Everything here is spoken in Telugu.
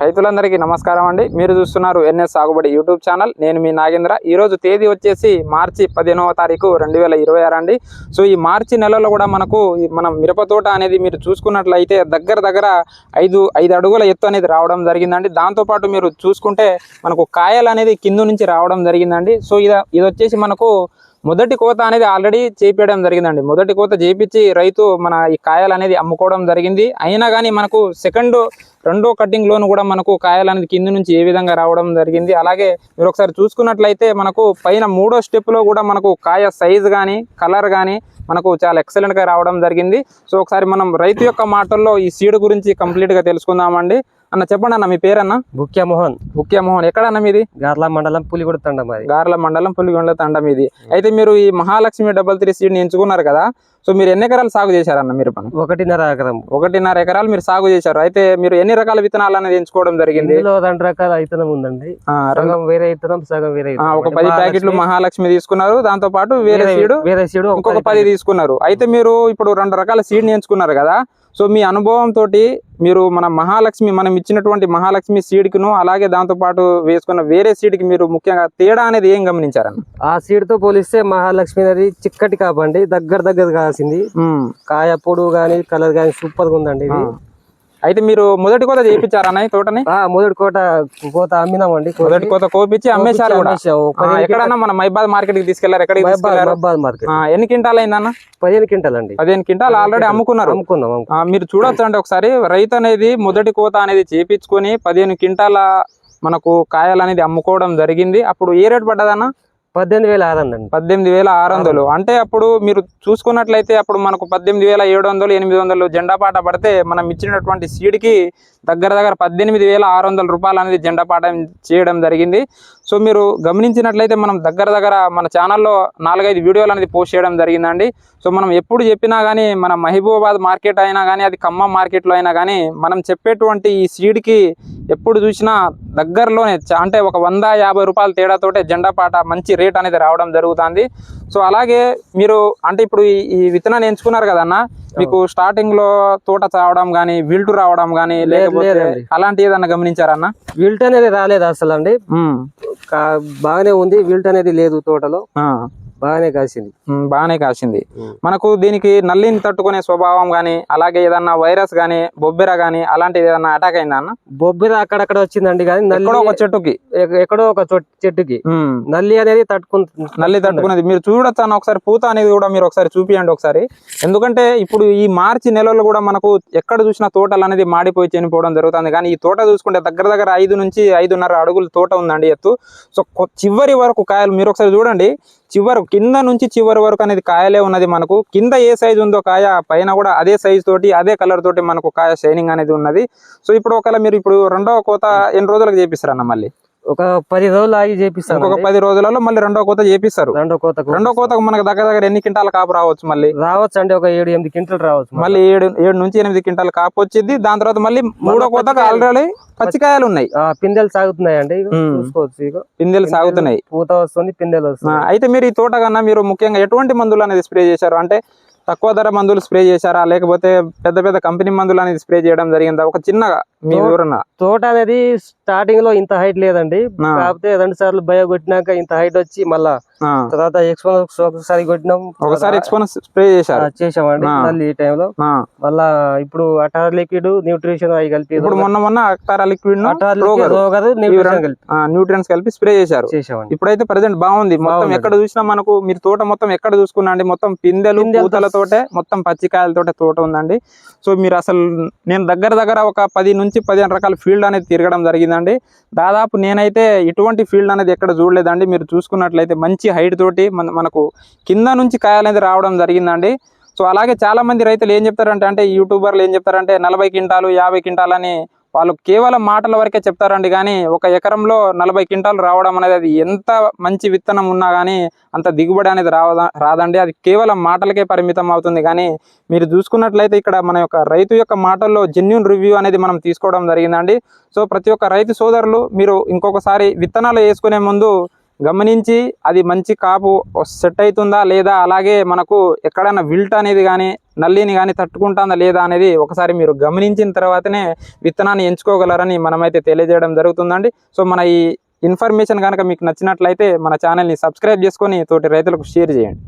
రైతులందరికీ నమస్కారం అండి. మీరు చూస్తున్నారు ఎన్ఎస్ సాగుబడి యూట్యూబ్ ఛానల్. నేను మీ నాగేంద్ర. ఈరోజు తేదీ వచ్చేసి మార్చి 15వ తారీఖు 2026 అండి. సో ఈ మార్చి నెలలో కూడా మనకు మనం మిరప తోట అనేది మీరు చూసుకున్నట్లయితే దగ్గర 5 అడుగుల ఎత్తు అనేది రావడం జరిగిందండి. దాంతోపాటు మీరు చూసుకుంటే మనకు కాయలు అనేది కింద నుంచి రావడం జరిగిందండి. సో ఇది వచ్చేసి మనకు మొదటి కోత అనేది ఆల్రెడీ చేపించడం జరిగిందండి. మొదటి కోత చేపించి రైతు మన ఈ కాయలు అనేది అమ్ముకోవడం జరిగింది. అయినా కానీ మనకు రెండో కటింగ్ లోను కూడా మనకు కాయలు అనేది కింద నుంచి ఏ విధంగా రావడం జరిగింది. అలాగే మీరు ఒకసారి చూసుకున్నట్లయితే మనకు పైన 3వ స్టెప్ లో కూడా మనకు కాయ సైజ్ కానీ కలర్ కానీ మనకు చాలా ఎక్సలెంట్ గా రావడం జరిగింది. సో ఒకసారి మనం రైతు యొక్క మాటల్లో ఈ సీడ్ గురించి కంప్లీట్ గా తెలుసుకుందామండి. అన్న చెప్పండి అన్న, మీ పేరన్న? బుక్యామోహన్. ఎక్కడన్నా మీది? గార్ల మండలం పులిగొండ తండ. గార్ల మండలం పులిగొండ తండ మీది. అయితే మీరు ఈ మహాలక్ష్మి 33 సీడ్ ని ఎంచుకున్నారు కదా. సో మీరు ఎన్ని ఎకరాలు సాగు చేశారన్న? మీరు 1.5 ఎకరం. 1.5 ఎకరాలు మీరు సాగు చేశారు. అయితే మీరు ఎన్ని రకాల విత్తనాలు అనేది ఎంచుకోవడం జరిగింది? 2 రకాల విత్తనం ఉందండి. సగం వేరే విత్తనం, సగం వేరే. ఒక 10 ప్యాకెట్లు మహాలక్ష్మి తీసుకున్నారు. దాంతో పాటు వేరే సీడ్ ఇంకొక 10 తీసుకున్నారు. అయితే మీరు ఇప్పుడు 2 రకాల సీడ్ ని ఎంచుకున్నారు కదా. సో మీ అనుభవం తోటి మీరు మనం ఇచ్చినటువంటి మహాలక్ష్మి సీడ్ కిను అలాగే దాంతో పాటు వేసుకున్న వేరే సీడ్ కి మీరు ముఖ్యంగా తేడా అనేది ఏం గమనించారన్న? ఆ సీడ్ తో పోలిస్తే మహాలక్ష్మి అనేది చిక్కటి కాపండి, దగ్గర కాసింది. కాయ పొడుగు గానీ కలర్ గానీ సూపర్ గా ఉందండి ఇది. అయితే మీరు మొదటి కోత చేయించారన్న తోటని? మొదటి కోత అమ్మినామండి. మొదటి కోత కోపించి అమ్మేశారు కూడా. ఎక్కడన్నా మన మైబాద్ మార్కెట్ కి తీసుకెళ్లారు? ఎక్కడికి తీసుకెళ్లారు? ఎన్ని క్వింటాల్ అయిందన్న? 15 క్వింటాల్ అండి. 15 క్వింటాల్ ఆల్రెడీ అమ్ముకున్నాం. మీరు చూడొచ్చు అండి ఒకసారి. రైతు అనేది మొదటి కోత అనేది చేపించుకొని 15 క్వింటాల మనకు కాయలు అనేది అమ్ముకోవడం జరిగింది. అప్పుడు ఏ రేట్ పడ్డదన్న? 18,600 అండి. 18,600. అంటే అప్పుడు మీరు చూసుకున్నట్లయితే అప్పుడు మనకు 18,700 800 జెండా పాట పడితే మనం ఇచ్చినటువంటి సీడ్ కి దగ్గర 18,600 రూపాయలు అనేది జెండా పాట చేయడం జరిగింది. సో మీరు గమనించినట్లయితే మనం దగ్గర మన ఛానల్లో 4-5 వీడియోలు అనేది పోస్ట్ చేయడం జరిగిందండి. సో మనం ఎప్పుడు చెప్పినా కానీ మన మహబూబాబాద్ మార్కెట్ అయినా కానీ అది ఖమ్మం మార్కెట్లో అయినా కానీ మనం చెప్పేటువంటి ఈ సీడ్కి ఎప్పుడు చూసినా దగ్గరలోనే అంటే ఒక 150 రూపాయల తేడాతోటే జెండా పాట మంచి రేట్ అనేది రావడం జరుగుతుంది. సో అలాగే మీరు అంటే ఇప్పుడు ఈ విత్తనాన్ని ఎంచుకున్నారు కదన్న, మీకు స్టార్టింగ్ లో తోట చావడం గానీ విల్టు రావడం గానీ లేకపోతే అలాంటి ఏదన్నా గమనించారన్న? విల్ట్ అనేది రాలేదు అసలు అండి. బాగానే ఉంది, విల్ట్ అనేది లేదు తోటలో. బాగానే కాసింది. మనకు దీనికి నల్లిని తట్టుకునే స్వభావం గానీ అలాగే ఏదన్నా వైరస్ గానీ బొబ్బెర గానీ అలాంటిది ఏదన్నా అటాక్ అయిందా అన్న? బొబ్బెర అక్కడక్కడ వచ్చిందండి, కానీ ఎక్కడో ఒక చెట్టుకి నల్లి అనేది తట్టుకునేది మీరు చూడొచ్చు అన్న. ఒకసారి పూత అనేది కూడా మీరు ఒకసారి చూపియండి ఒకసారి. ఎందుకంటే ఇప్పుడు ఈ మార్చి నెలలో కూడా మనకు ఎక్కడ చూసిన తోటలు అనేది మాడిపోయి చనిపోవడం జరుగుతుంది. కానీ ఈ తోట చూసుకుంటే దగ్గర 5 నుంచి 5.5 అడుగుల తోట ఉందండి ఎత్తు. సో చివరి వరకు కాయలు మీరు ఒకసారి చూడండి. కింద నుంచి చివరి వరకు అనేది కాయలే ఉన్నది. మనకు కింద ఏ సైజు ఉందో కాయ పైన కూడా అదే సైజు తోటి అదే కలర్ తోటి మనకు కాయ షైనింగ్ అనేది ఉన్నది. సో ఇప్పుడు ఒకవేళ మీరు ఇప్పుడు 2వ కోత ఎన్ని రోజులకు చేపిస్తారన్న? మళ్ళీ ఒక 10 రోజులు ఆగి చేపిస్తారు. ఒక 10 రోజులలో మళ్ళీ 2వ కోత చేపిస్తారు. 2వ కోతకు మనకు దగ్గర ఎన్ని క్వింటాల కాపు రావచ్చు? మళ్ళీ రావచ్చు అండి, ఒక 7-8 క్వింటాలు రావచ్చు. మళ్ళీ 7 నుంచి 8 క్వింటాల కాపు వచ్చింది. దాని తర్వాత మళ్ళీ 3వ కోతకు ఆల్రెడీ పచ్చికాయలు ఉన్నాయి, పిందెలు సాగుతున్నాయి అండి. చూసుకోవచ్చు, పిందెలు సాగుతున్నాయి, పూత వస్తుంది, పిందెలు వస్తుంది. అయితే మీరు ఈ తోట కన్నా మీరు ముఖ్యంగా ఎటువంటి మందులు అనేది స్ప్రే చేశారు? అంటే తక్కువ ధర మందులు స్ప్రే చేశారా లేకపోతే పెద్ద కంపెనీ మందులు అనేది స్ప్రే చేయడం జరిగిందా? ఒక చిన్నగా మీ వివరణ. తోట అనేది స్టార్టింగ్ లో ఇంత హైట్ లేదండి, కాకపోతే 2 సార్లు బయో కొట్టినాక ఇంత హైట్ వచ్చి మళ్ళా తర్వాత ఒకసారి కొట్టినాం. ఒకసారి ఎక్స్పోనస్ స్ప్రే చేసామండి మళ్ళీ ఈ టైంలో. మళ్ళా ఇప్పుడు అటార్ లిక్విడ్ న్యూట్రిషన్ అవి కలిపి మొన్న అటార్ లిక్విడ్ న్యూట్రియన్స్ కలిపి స్ప్రే చేశామండి. ఇప్పుడైతే ప్రెసెంట్ బాగుంది. మొత్తం ఎక్కడ చూసినా మనకు మీరు తోట మొత్తం ఎక్కడ చూసుకున్నా అండి మొత్తం పిందెలు పూతలతోటే మొత్తం పచ్చికాయలతోటే తోట ఉందండి. సో మీరు అసలు నేను దగ్గర ఒక 10 నుంచి 15 రకాల ఫీల్డ్ అనేది తిరగడం జరిగిందండి. దాదాపు నేనైతే ఇటువంటి ఫీల్డ్ అనేది ఎక్కడ చూడలేదండి. మీరు చూసుకున్నట్లయితే మంచి హైట్ తోటి మనకు కింద నుంచి కాయలు అనేది రావడం జరిగిందండి. సో అలాగే చాలా మంది రైతులు ఏం చెప్తారంటే యూట్యూబర్లు ఏం చెప్తారంటే 40 క్వింటాలు 50 క్వింటాలు అని వాళ్ళు కేవలం మాటల వరకే చెప్తారండి. కానీ ఒక ఎకరంలో 40 క్వింటాలు రావడం అనేది అది ఎంత మంచి విత్తనం ఉన్నా కానీ అంత దిగుబడి అనేది రాదండి. అది కేవలం మాటలకే పరిమితం అవుతుంది. కానీ మీరు చూసుకున్నట్లయితే ఇక్కడ మన యొక్క రైతు యొక్క మాటల్లో జెన్యూన్ రివ్యూ అనేది మనం తీసుకోవడం జరిగిందండి. సో ప్రతి ఒక్క రైతు సోదరులు మీరు ఇంకొకసారి విత్తనాలు వేసుకునే ముందు గమనించి అది మంచి కాపు సెట్ అవుతుందా లేదా, అలాగే మనకు ఎక్కడైనా విల్ట్ అనేది కానీ నల్లిని కానీ తట్టుకుంటుందా లేదా అనేది ఒకసారి మీరు గమనించిన తర్వాతనే విత్తనాన్ని ఎంచుకోగలరని మనమైతే తెలియజేయడం జరుగుతుందండి. సో మన ఈ ఇన్ఫర్మేషన్ కనుక మీకు నచ్చినట్లయితే మన ఛానల్ని సబ్స్క్రైబ్ చేసుకొని తోటి రైతులకు షేర్ చేయండి.